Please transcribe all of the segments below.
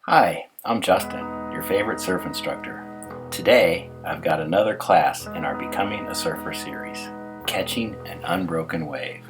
Hi, I'm Justin, your favorite surf instructor. Today, I've got another class in our Becoming a Surfer series, Catching an Unbroken Wave.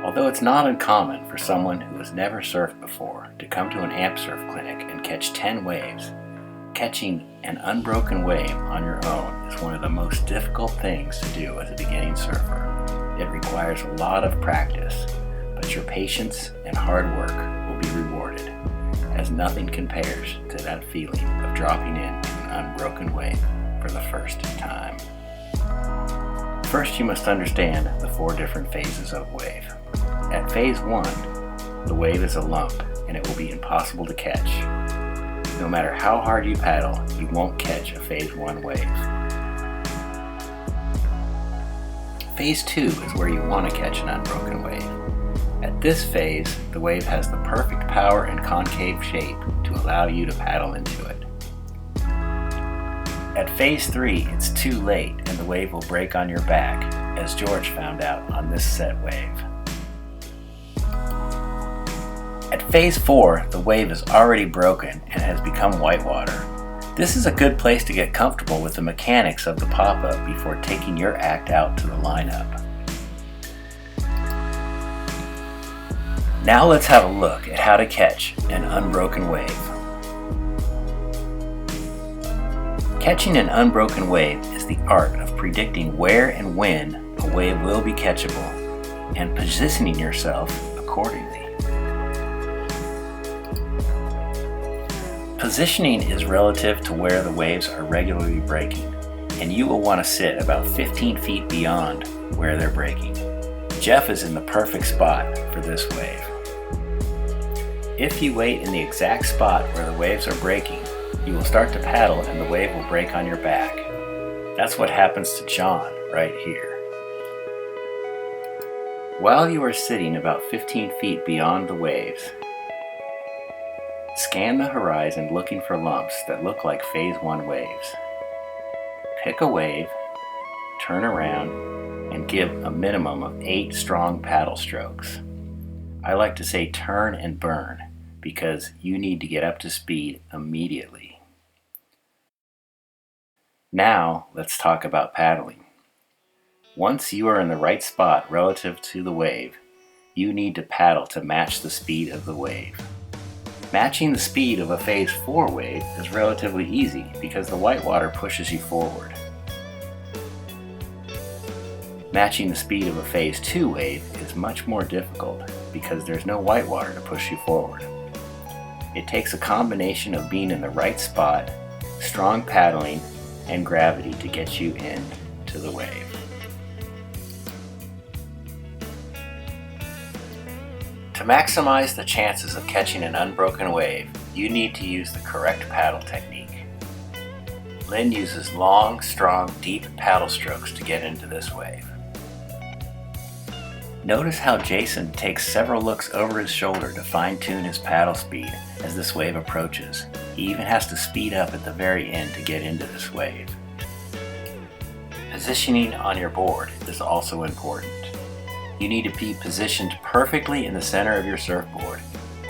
Although it's not uncommon for someone who has never surfed before to come to an AmpSurf clinic and catch 10 waves, catching an unbroken wave on your own is one of the most difficult things to do as a beginning surfer. It requires a lot of practice, but your patience and hard work will be rewarded, as nothing compares to that feeling of dropping into an unbroken wave for the first time. First, you must understand the 4 different phases of wave. At phase 1, the wave is a lump and it will be impossible to catch. No matter how hard you paddle, you won't catch a phase 1 wave. Phase 2 is where you want to catch an unbroken wave. At this phase, the wave has the perfect power and concave shape to allow you to paddle into it. At phase 3, it's too late and the wave will break on your back, as George found out on this set wave. At phase 4, the wave is already broken and has become whitewater. This is a good place to get comfortable with the mechanics of the pop-up before taking your act out to the lineup. Now let's have a look at how to catch an unbroken wave. Catching an unbroken wave is the art of predicting where and when a wave will be catchable and positioning yourself accordingly. Positioning is relative to where the waves are regularly breaking, and you will want to sit about 15 feet beyond where they're breaking. Jeff is in the perfect spot for this wave. If you wait in the exact spot where the waves are breaking, you will start to paddle and the wave will break on your back. That's what happens to John right here. While you are sitting about 15 feet beyond the waves, scan the horizon looking for lumps that look like phase 1 waves. Pick a wave, turn around, and give a minimum of 8 strong paddle strokes. I like to say turn and burn because you need to get up to speed immediately. Now let's talk about paddling. Once you are in the right spot relative to the wave, you need to paddle to match the speed of the wave. Matching the speed of a phase 4 wave is relatively easy because the whitewater pushes you forward. Matching the speed of a phase 2 wave is much more difficult because there's no whitewater to push you forward. It takes a combination of being in the right spot, strong paddling, and gravity to get you into the wave. To maximize the chances of catching an unbroken wave, you need to use the correct paddle technique. Lynn uses long, strong, deep paddle strokes to get into this wave. Notice how Jason takes several looks over his shoulder to fine-tune his paddle speed as this wave approaches. He even has to speed up at the very end to get into this wave. Positioning on your board is also important. You need to be positioned perfectly in the center of your surfboard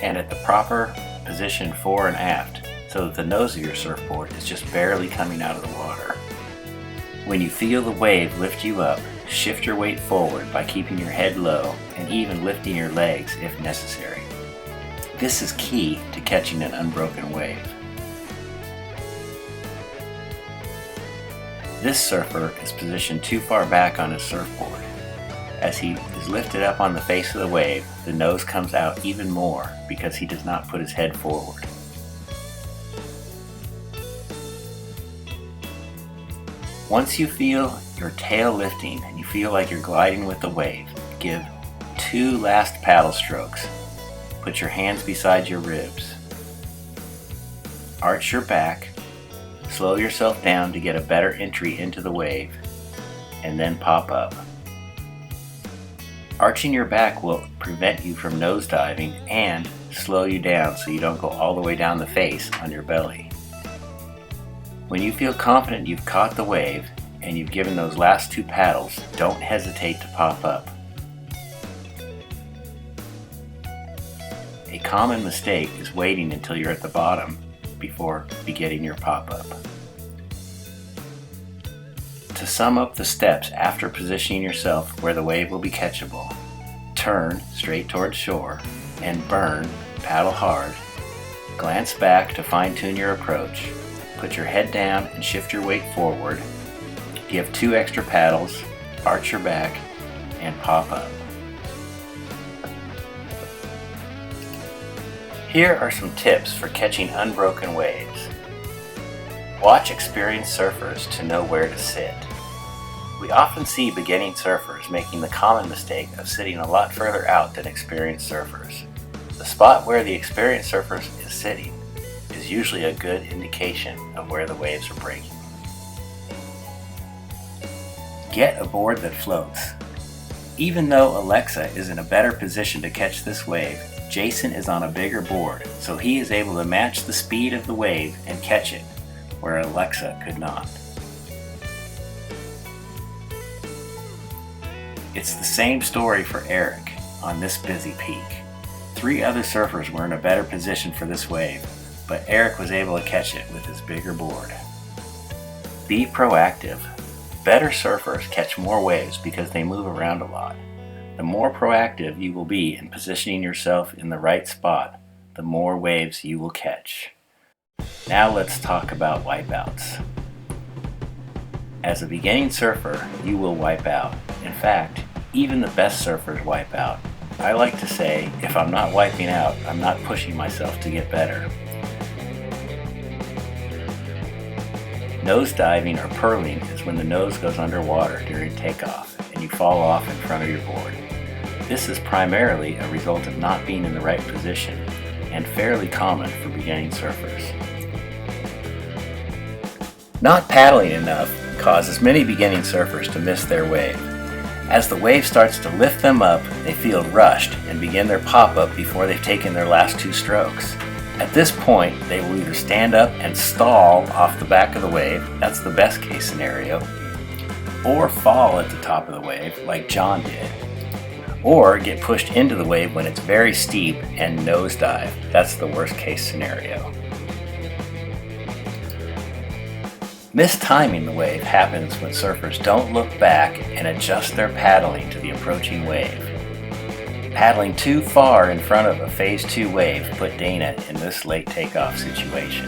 and at the proper position fore and aft so that the nose of your surfboard is just barely coming out of the water. When you feel the wave lift you up, shift your weight forward by keeping your head low and even lifting your legs if necessary. This is key to catching an unbroken wave. This surfer is positioned too far back on his surfboard. As he is lifted up on the face of the wave, the nose comes out even more because he does not put his head forward. Once you feel your tail lifting and you feel like you're gliding with the wave, give 2 last paddle strokes. Put your hands beside your ribs. Arch your back, slow yourself down to get a better entry into the wave, and then pop up. Arching your back will prevent you from nosediving and slow you down so you don't go all the way down the face on your belly. When you feel confident you've caught the wave and you've given those last 2 paddles, don't hesitate to pop up. A common mistake is waiting until you're at the bottom before beginning your pop-up. To sum up the steps after positioning yourself where the wave will be catchable: turn straight towards shore and burn, paddle hard. Glance back to fine-tune your approach. Put your head down and shift your weight forward. Give 2 extra paddles, arch your back, and pop up. Here are some tips for catching unbroken waves. Watch experienced surfers to know where to sit. We often see beginning surfers making the common mistake of sitting a lot further out than experienced surfers. The spot where the experienced surfer is sitting is usually a good indication of where the waves are breaking. Get a board that floats. Even though Alexa is in a better position to catch this wave, Jason is on a bigger board, so he is able to match the speed of the wave and catch it, where Alexa could not. It's the same story for Eric on this busy peak. 3 other surfers were in a better position for this wave, but Eric was able to catch it with his bigger board. Be proactive. Better surfers catch more waves because they move around a lot. The more proactive you will be in positioning yourself in the right spot, the more waves you will catch. Now let's talk about wipeouts. As a beginning surfer, you will wipe out. In fact, even the best surfers wipe out. I like to say, if I'm not wiping out, I'm not pushing myself to get better. Nose diving or purling is when the nose goes underwater during takeoff and you fall off in front of your board. This is primarily a result of not being in the right position and fairly common for beginning surfers. Not paddling enough causes many beginning surfers to miss their wave. As the wave starts to lift them up, they feel rushed and begin their pop-up before they've taken their last 2 strokes. At this point, they will either stand up and stall off the back of the wave, that's the best case scenario, or fall at the top of the wave like John did, or get pushed into the wave when it's very steep and nosedive, that's the worst case scenario. Mistiming the wave happens when surfers don't look back and adjust their paddling to the approaching wave. Paddling too far in front of a Phase 2 wave put Dana in this late takeoff situation.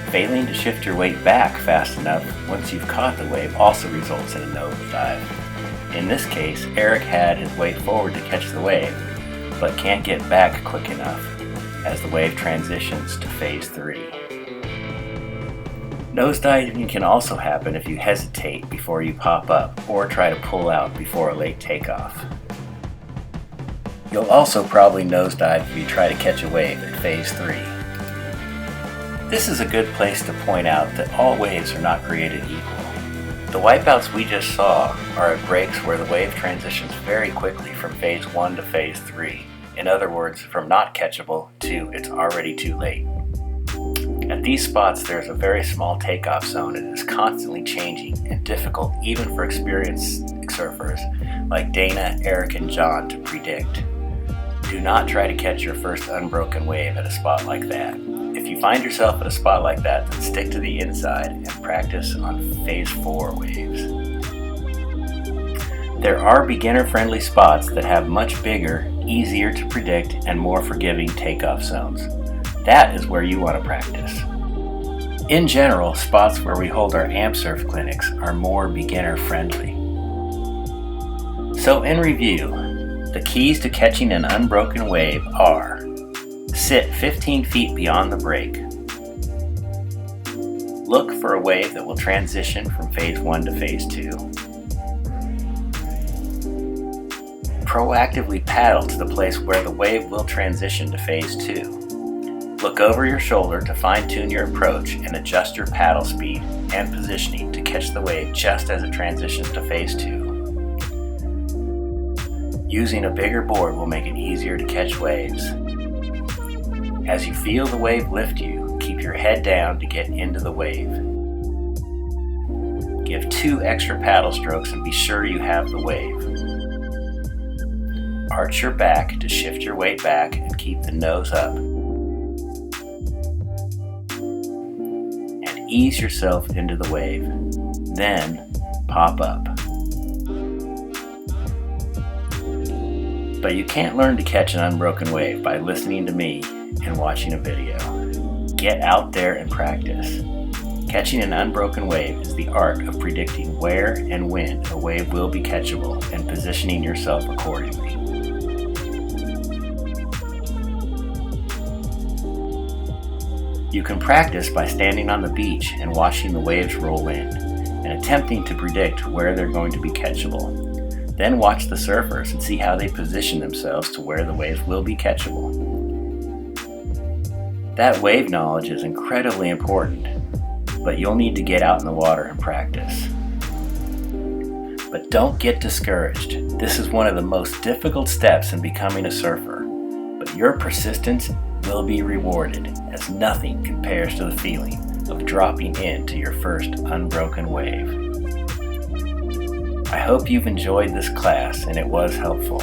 Failing to shift your weight back fast enough once you've caught the wave also results in a nosedive. In this case, Eric had his weight forward to catch the wave, but can't get back quick enough as the wave transitions to Phase 3. Nosediving can also happen if you hesitate before you pop up or try to pull out before a late takeoff. You'll also probably nosedive if you try to catch a wave at Phase 3. This is a good place to point out that all waves are not created equal. The wipeouts we just saw are at breaks where the wave transitions very quickly from Phase 1 to Phase 3. In other words, from not catchable to it's already too late. At these spots, there's a very small takeoff zone and it is constantly changing and difficult even for experienced surfers like Dana, Eric, and John to predict. Do not try to catch your first unbroken wave at a spot like that. If you find yourself at a spot like that, then stick to the inside and practice on Phase 4 waves. There are beginner-friendly spots that have much bigger, easier to predict, and more forgiving takeoff zones. That is where you want to practice. In general, spots where we hold our AmpSurf clinics are more beginner-friendly. So in review, the keys to catching an unbroken wave are: sit 15 feet beyond the break. Look for a wave that will transition from Phase 1 to Phase 2. Proactively paddle to the place where the wave will transition to Phase 2. Look over your shoulder to fine-tune your approach and adjust your paddle speed and positioning to catch the wave just as it transitions to Phase 2. Using a bigger board will make it easier to catch waves. As you feel the wave lift you, keep your head down to get into the wave. Give 2 extra paddle strokes and be sure you have the wave. Arch your back to shift your weight back and keep the nose up. And ease yourself into the wave. Then pop up. But you can't learn to catch an unbroken wave by listening to me and watching a video. Get out there and practice. Catching an unbroken wave is the art of predicting where and when a wave will be catchable and positioning yourself accordingly. You can practice by standing on the beach and watching the waves roll in and attempting to predict where they're going to be catchable. Then watch the surfers and see how they position themselves to where the waves will be catchable. That wave knowledge is incredibly important, but you'll need to get out in the water and practice. But don't get discouraged. This is one of the most difficult steps in becoming a surfer, but your persistence will be rewarded, as nothing compares to the feeling of dropping into your first unbroken wave. I hope you've enjoyed this class and it was helpful.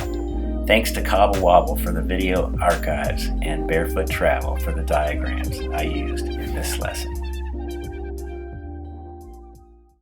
Thanks to Cobble Wobble for the video archives and Barefoot Travel for the diagrams I used in this lesson.